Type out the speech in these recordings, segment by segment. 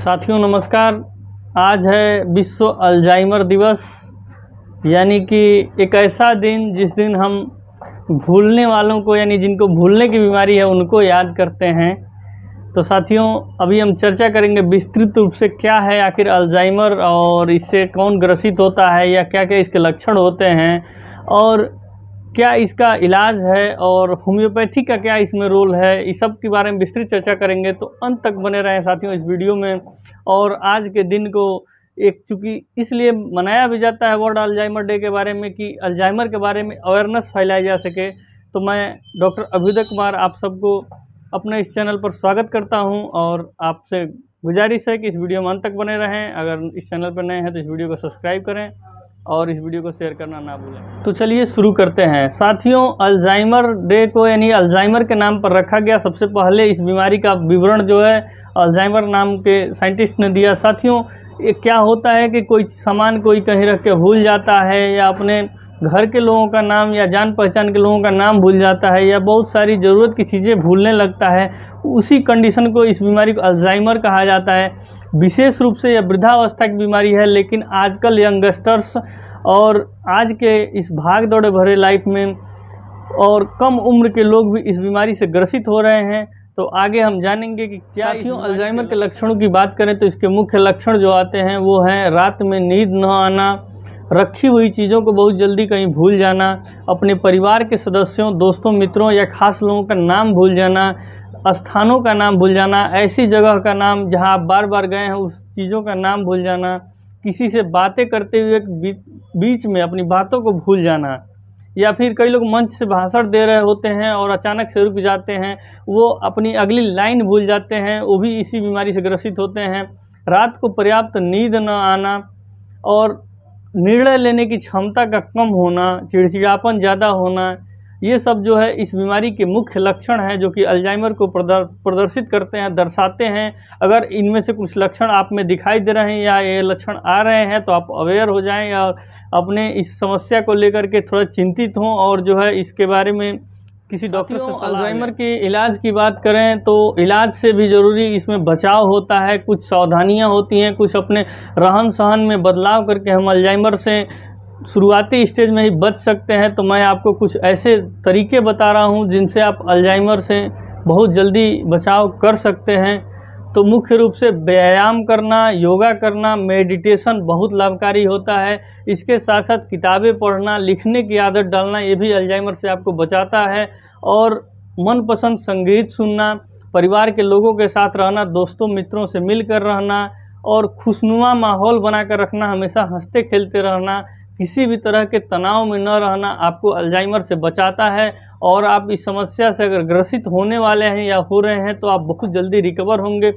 साथियों नमस्कार। आज है विश्व अल्जाइमर दिवस, यानी कि एक ऐसा दिन जिस दिन हम भूलने वालों को यानी जिनको भूलने की बीमारी है उनको याद करते हैं। तो साथियों अभी हम चर्चा करेंगे विस्तृत रूप से क्या है आखिर अल्जाइमर और इससे कौन ग्रसित होता है या क्या क्या इसके लक्षण होते हैं और क्या इसका इलाज है और होम्योपैथी का क्या इसमें रोल है। इस सब के बारे में विस्तृत चर्चा करेंगे, तो अंत तक बने रहें साथियों इस वीडियो में। और आज के दिन को चूँकि इसलिए मनाया भी जाता है वर्ल्ड अल्जाइमर डे के बारे में कि अल्जाइमर के बारे में अवेयरनेस फैलाई जा सके। तो मैं डॉक्टर अभ्युदय कुमार आप सबको अपने इस चैनल पर स्वागत करता हूं और आपसे गुजारिश है कि इस वीडियो में अंत तक बने रहें। अगर इस चैनल पर नए हैं तो इस वीडियो को सब्सक्राइब करें और इस वीडियो को शेयर करना ना भूलें। तो चलिए शुरू करते हैं साथियों। अल्जाइमर डे को यानी अल्जाइमर के नाम पर रखा गया। सबसे पहले इस बीमारी का विवरण जो है अल्जाइमर नाम के साइंटिस्ट ने दिया। साथियों ये क्या होता है कि कोई सामान कोई कहीं रख के भूल जाता है या अपने घर के लोगों का नाम या जान पहचान के लोगों का नाम भूल जाता है या बहुत सारी ज़रूरत की चीज़ें भूलने लगता है, उसी कंडीशन को इस बीमारी को अल्जाइमर कहा जाता है। विशेष रूप से यह वृद्धावस्था की बीमारी है, लेकिन आजकल यंगस्टर्स और आज के इस भाग दौड़े भरे लाइफ में और कम उम्र के लोग भी इस बीमारी से ग्रसित हो रहे हैं। तो आगे हम जानेंगे कि क्या साथियों अल्जाइमर के लक्षणों की बात करें तो इसके मुख्य लक्षण जो आते हैं वो हैं रात में नींद न आना, रखी हुई चीज़ों को बहुत जल्दी कहीं भूल जाना, अपने परिवार के सदस्यों, दोस्तों, मित्रों या खास लोगों का नाम भूल जाना, स्थानों का नाम भूल जाना, ऐसी जगह का नाम जहां आप बार बार गए हैं उस चीज़ों का नाम भूल जाना, किसी से बातें करते हुए बीच में अपनी बातों को भूल जाना, या फिर कई लोग मंच से भाषण दे रहे होते हैं और अचानक से रुक जाते हैं, वो अपनी अगली लाइन भूल जाते हैं, वो भी इसी बीमारी से ग्रसित होते हैं। रात को पर्याप्त नींद न आना और निर्णय लेने की क्षमता का कम होना, चिड़चिड़ापन ज़्यादा होना, ये सब जो है इस बीमारी के मुख्य लक्षण हैं जो कि अल्जाइमर को प्रदर्शित करते हैं, दर्शाते हैं। अगर इनमें से कुछ लक्षण आप में दिखाई दे रहे हैं या ये लक्षण आ रहे हैं तो आप अवेयर हो जाएं और अपने इस समस्या को लेकर के थोड़ा चिंतित हों और जो है इसके बारे में किसी डॉक्टर से अल्जाइमर के इलाज की बात करें तो इलाज से भी ज़रूरी इसमें बचाव होता है। कुछ सावधानियां होती हैं, कुछ अपने रहन सहन में बदलाव करके हम अल्जाइमर से शुरुआती स्टेज में ही बच सकते हैं। तो मैं आपको कुछ ऐसे तरीके बता रहा हूं जिनसे आप अल्जाइमर से बहुत जल्दी बचाव कर सकते हैं। तो मुख्य रूप से व्यायाम करना, योगा करना, मेडिटेशन बहुत लाभकारी होता है। इसके साथ साथ किताबें पढ़ना, लिखने की आदत डालना, ये भी अल्जाइमर से आपको बचाता है। और मनपसंद संगीत सुनना, परिवार के लोगों के साथ रहना, दोस्तों मित्रों से मिलकर रहना और खुशनुमा माहौल बनाकर रखना, हमेशा हंसते खेलते रहना, किसी भी तरह के तनाव में न रहना आपको अल्जाइमर से बचाता है। और आप इस समस्या से अगर ग्रसित होने वाले हैं या हो रहे हैं तो आप बहुत जल्दी रिकवर होंगे।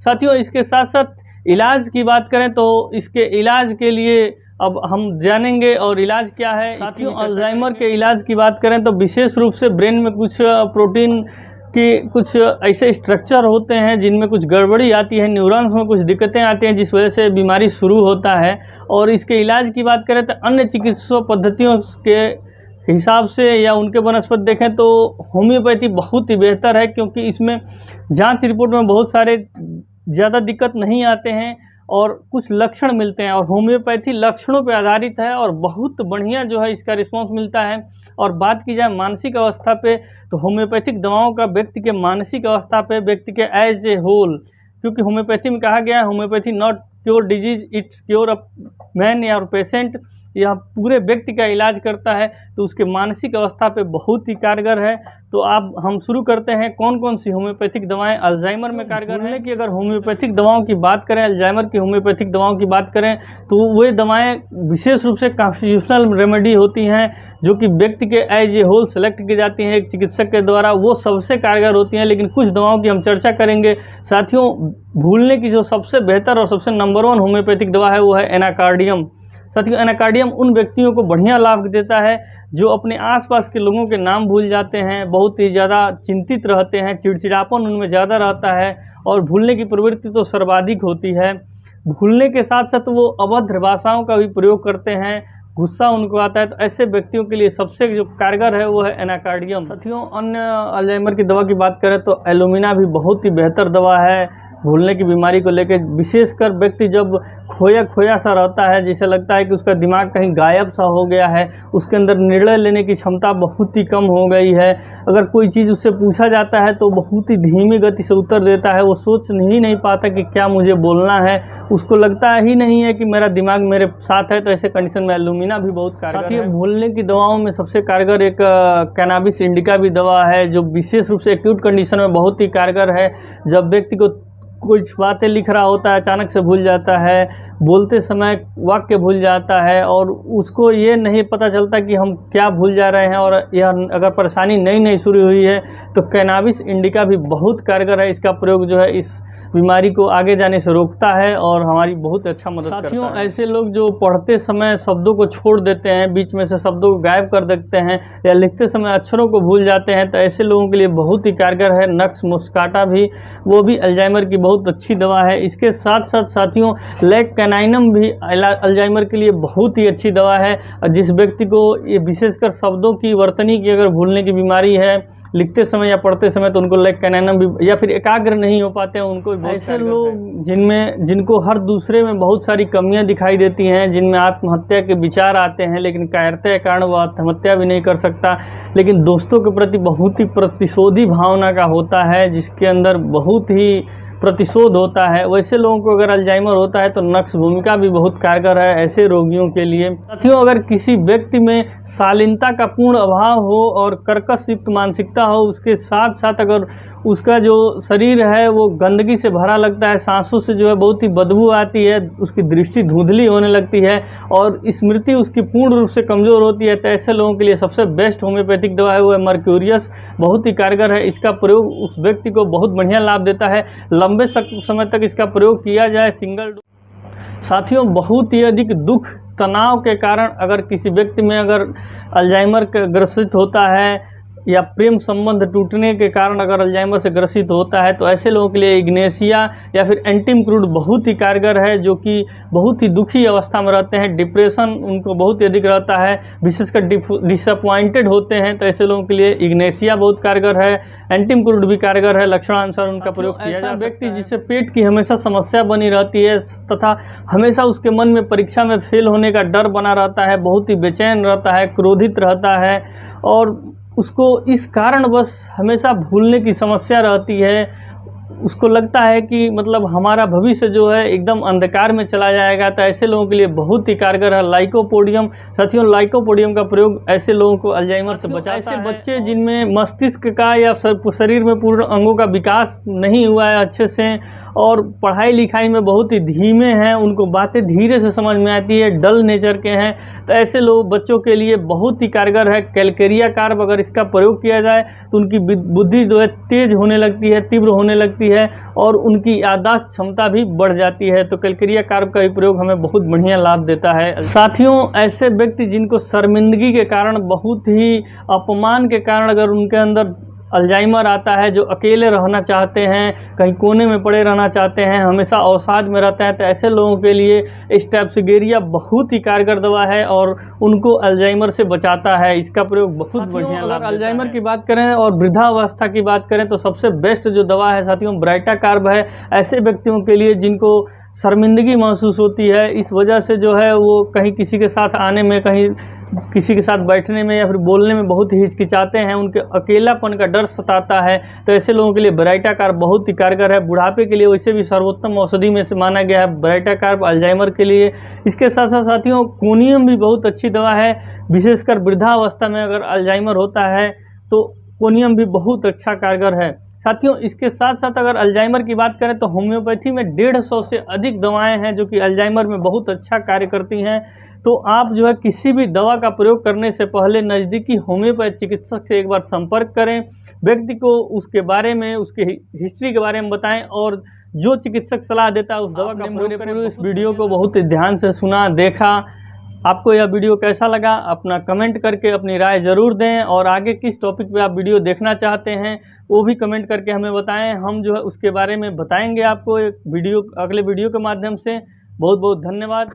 साथियों इसके साथ साथ इलाज की बात करें तो इसके इलाज के लिए अब हम जानेंगे और इलाज क्या है। साथियों अल्जाइमर के इलाज की बात करें तो विशेष रूप से ब्रेन में कुछ प्रोटीन कि कुछ ऐसे स्ट्रक्चर होते हैं जिनमें कुछ गड़बड़ी आती है, न्यूरॉन्स में कुछ दिक्कतें आती हैं जिस वजह से बीमारी शुरू होता है। और इसके इलाज की बात करें तो अन्य चिकित्सा पद्धतियों के हिसाब से या उनके बनस्पत देखें तो होम्योपैथी बहुत ही बेहतर है, क्योंकि इसमें जांच रिपोर्ट में बहुत सारे ज़्यादा दिक्कत नहीं आते हैं और कुछ लक्षण मिलते हैं। और होम्योपैथी लक्षणों पर आधारित है और बहुत बढ़िया जो है इसका रिस्पॉन्स मिलता है। और बात की जाए मानसिक अवस्था पे तो होम्योपैथिक दवाओं का व्यक्ति के मानसिक अवस्था पे, व्यक्ति के एज ए होल, क्योंकि होम्योपैथी में कहा गया है homeopathy not cure disease it's cure a man या पेशेंट, यह पूरे व्यक्ति का इलाज करता है। तो उसके मानसिक अवस्था पे बहुत ही कारगर है। तो आप हम शुरू करते हैं कौन कौन सी होम्योपैथिक दवाएं अल्जाइमर में कारगर हैं। कि अगर होम्योपैथिक दवाओं की बात करें, अल्जाइमर की होम्योपैथिक दवाओं की बात करें तो वे दवाएं विशेष रूप से कॉन्स्टिट्यूशनल रेमेडी होती हैं जो कि व्यक्ति के एज ए होल सेलेक्ट की जाती हैं एक चिकित्सक के द्वारा, वो सबसे कारगर होती हैं। लेकिन कुछ दवाओं की हम चर्चा करेंगे। साथियों भूलने की जो सबसे बेहतर और सबसे नंबर 1 होम्योपैथिक दवा है वो है एनाकार्डियम। साथियों एनाकार्डियम उन व्यक्तियों को बढ़िया लाभ देता है जो अपने आसपास के लोगों के नाम भूल जाते हैं, बहुत ही ज़्यादा चिंतित रहते हैं, चिड़चिड़ापन उनमें ज़्यादा रहता है और भूलने की प्रवृत्ति तो सर्वाधिक होती है। भूलने के साथ साथ वो अभद्र भाषाओं का भी प्रयोग करते हैं, गुस्सा उनको आता है। तो ऐसे व्यक्तियों के लिए सबसे जो कारगर है वो है एनाकार्डियम। साथियों अन्य अल्जाइमर की दवा की बात करें तो एलुमिना भी बहुत ही बेहतर दवा है भूलने की बीमारी को लेकर, विशेषकर व्यक्ति जब खोया खोया सा रहता है, जिसे लगता है कि उसका दिमाग कहीं गायब सा हो गया है, उसके अंदर निर्णय लेने की क्षमता बहुत ही कम हो गई है, अगर कोई चीज़ उससे पूछा जाता है तो बहुत ही धीमी गति से उत्तर देता है, वो सोच ही नहीं पाता कि क्या मुझे बोलना है, उसको लगता ही नहीं है कि मेरा दिमाग मेरे साथ है। तो ऐसे कंडीशन में एलुमिना भी बहुत कारगर है। भूलने की दवाओं में सबसे कारगर एक कैनाबिस इंडिका भी दवा है, जो विशेष रूप से एक्यूट कंडीशन में बहुत ही कारगर है। जब व्यक्ति को कुछ बातें लिख रहा होता है, अचानक से भूल जाता है, बोलते समय वाक्य भूल जाता है और उसको ये नहीं पता चलता कि हम क्या भूल जा रहे हैं, और यह अगर परेशानी नई नई शुरू हुई है तो कैनाबिस इंडिका भी बहुत कारगर है। इसका प्रयोग जो है इस बीमारी को आगे जाने से रोकता है और हमारी बहुत अच्छा मदद करता है। साथियों, ऐसे लोग जो पढ़ते समय शब्दों को छोड़ देते हैं, बीच में से शब्दों को गायब कर देते हैं या लिखते समय अक्षरों को भूल जाते हैं, तो ऐसे लोगों के लिए बहुत ही कारगर है नक्स मुस्काटा भी, वो भी अल्जाइमर की बहुत अच्छी दवा है। इसके साथ साथ साथियों, लैक कैनाइनम भी अल्जाइमर के लिए बहुत ही अच्छी दवा है। जिस व्यक्ति को ये विशेषकर शब्दों की, वर्तनी की अगर भूलने की बीमारी है लिखते समय या पढ़ते समय, तो उनको लैक कैनाइनम भी, या फिर एकाग्र नहीं हो पाते हैं, उनको भी। ऐसे लोग जिनको हर दूसरे में बहुत सारी कमियां दिखाई देती हैं, जिनमें आत्महत्या के विचार आते हैं, लेकिन कायरता के कारण वो आत्महत्या भी नहीं कर सकता, लेकिन दोस्तों के प्रति बहुत ही प्रतिशोधी भावना का होता है, जिसके अंदर बहुत ही प्रतिशोध होता है, वैसे लोगों को अगर अल्जाइमर होता है तो नक्स भूमिका भी बहुत कारगर है ऐसे रोगियों के लिए। साथियों, अगर किसी व्यक्ति में शालीनता का पूर्ण अभाव हो और कर्कश युक्त मानसिकता हो, उसके साथ साथ अगर उसका जो शरीर है वो गंदगी से भरा लगता है, सांसों से जो है बहुत ही बदबू आती है, उसकी दृष्टि धुंधली होने लगती है और स्मृति उसकी पूर्ण रूप से कमज़ोर होती है, तो ऐसे लोगों के लिए सबसे बेस्ट होम्योपैथिक दवा है वो है मर्क्यूरियस। बहुत ही कारगर है, इसका प्रयोग उस व्यक्ति को बहुत बढ़िया लाभ देता है। लंबे समय तक इसका प्रयोग किया जाए सिंगल। साथियों, बहुत ही अधिक दुख तनाव के कारण अगर किसी व्यक्ति में अगर अल्जाइमर का ग्रसित होता है या प्रेम संबंध टूटने के कारण अगर अल्जाइमर से ग्रसित होता है, तो ऐसे लोगों के लिए इग्नेशिया या फिर एंटीमक्रूड बहुत ही कारगर है, जो कि बहुत ही दुखी अवस्था में रहते हैं, डिप्रेशन उनको बहुत ही अधिक रहता है, विशेषकर डिसअपॉइंटेड होते हैं, तो ऐसे लोगों के लिए इग्नेशिया बहुत कारगर है, एंटीमक्रूड भी कारगर है, लक्षणानुसार उनका प्रयोग किया जा सकता है। व्यक्ति जिसे पेट की हमेशा समस्या बनी रहती है तथा हमेशा उसके मन में परीक्षा में फेल होने का डर बना रहता है, बहुत ही बेचैन रहता है, क्रोधित रहता है और उसको इस कारणवश हमेशा भूलने की समस्या रहती है, उसको लगता है कि मतलब हमारा भविष्य जो है एकदम अंधकार में चला जाएगा, तो ऐसे लोगों के लिए बहुत ही कारगर है लाइकोपोडियम। साथियों, लाइकोपोडियम का प्रयोग ऐसे लोगों को अल्जाइमर से बचाता है। ऐसे बच्चे जिनमें मस्तिष्क का या शरीर में पूर्ण अंगों का विकास नहीं हुआ है अच्छे से और पढ़ाई लिखाई में बहुत ही धीमे हैं, उनको बातें धीरे से समझ में आती है, डल नेचर के हैं, तो ऐसे लोग बच्चों के लिए बहुत ही कारगर है। कैलकेरिया कार्ब अगर इसका प्रयोग किया जाए तो उनकी बुद्धि जो है तेज होने लगती है, तीव्र होने लगती है और उनकी याददाश्त क्षमता भी बढ़ जाती है, तो कैलकेरिया कार्ब का भी प्रयोग हमें बहुत बढ़िया लाभ देता है। साथियों, ऐसे व्यक्ति जिनको शर्मिंदगी के कारण, बहुत ही अपमान के कारण अगर उनके अंदर अल्जाइमर आता है, जो अकेले रहना चाहते हैं, कहीं कोने में पड़े रहना चाहते हैं, हमेशा अवसाद में रहता है, तो ऐसे लोगों के लिए स्टेप्सिगेरिया बहुत ही कारगर दवा है और उनको अल्जाइमर से बचाता है। इसका प्रयोग बहुत बढ़िया। अगर अल्जाइमर की बात करें और वृद्धावस्था की बात करें तो सबसे बेस्ट जो दवा है साथियों ब्राइटा कार्ब है। ऐसे व्यक्तियों के लिए जिनको शर्मिंदगी महसूस होती है, इस वजह से जो है वो कहीं किसी के साथ आने में, कहीं किसी के साथ बैठने में या फिर बोलने में बहुत ही हिचकिचाते हैं, उनके अकेलापन का डर सताता है, तो ऐसे लोगों के लिए ब्राइटा कार्ब बहुत ही कारगर है। बुढ़ापे के लिए वैसे भी सर्वोत्तम औषधि में से माना गया है ब्राइटा कार्ब अल्जाइमर के लिए। इसके साथ साथ साथियों कोनियम भी बहुत अच्छी दवा है, विशेषकर वृद्धावस्था में अगर अल्जाइमर होता है तो कोनियम भी बहुत अच्छा कारगर है। साथियों, इसके साथ साथ अगर अल्जाइमर की बात करें तो होम्योपैथी में 150 से अधिक दवाएं हैं जो कि अल्जाइमर में बहुत अच्छा कार्य करती हैं। तो आप जो है किसी भी दवा का प्रयोग करने से पहले नज़दीकी होम्योपैथ चिकित्सक से एक बार संपर्क करें, व्यक्ति को उसके बारे में, उसके हिस्ट्री के बारे में बताएं और जो चिकित्सक सलाह देता है उस दवा का प्रयोग करें। इस वीडियो को बहुत ध्यान से सुना, देखा। आपको यह वीडियो कैसा लगा अपना कमेंट करके अपनी राय ज़रूर दें और आगे किस टॉपिक पे आप वीडियो देखना चाहते हैं वो भी कमेंट करके हमें बताएं। हम जो है उसके बारे में बताएंगे आपको एक वीडियो, अगले वीडियो के माध्यम से। बहुत बहुत धन्यवाद।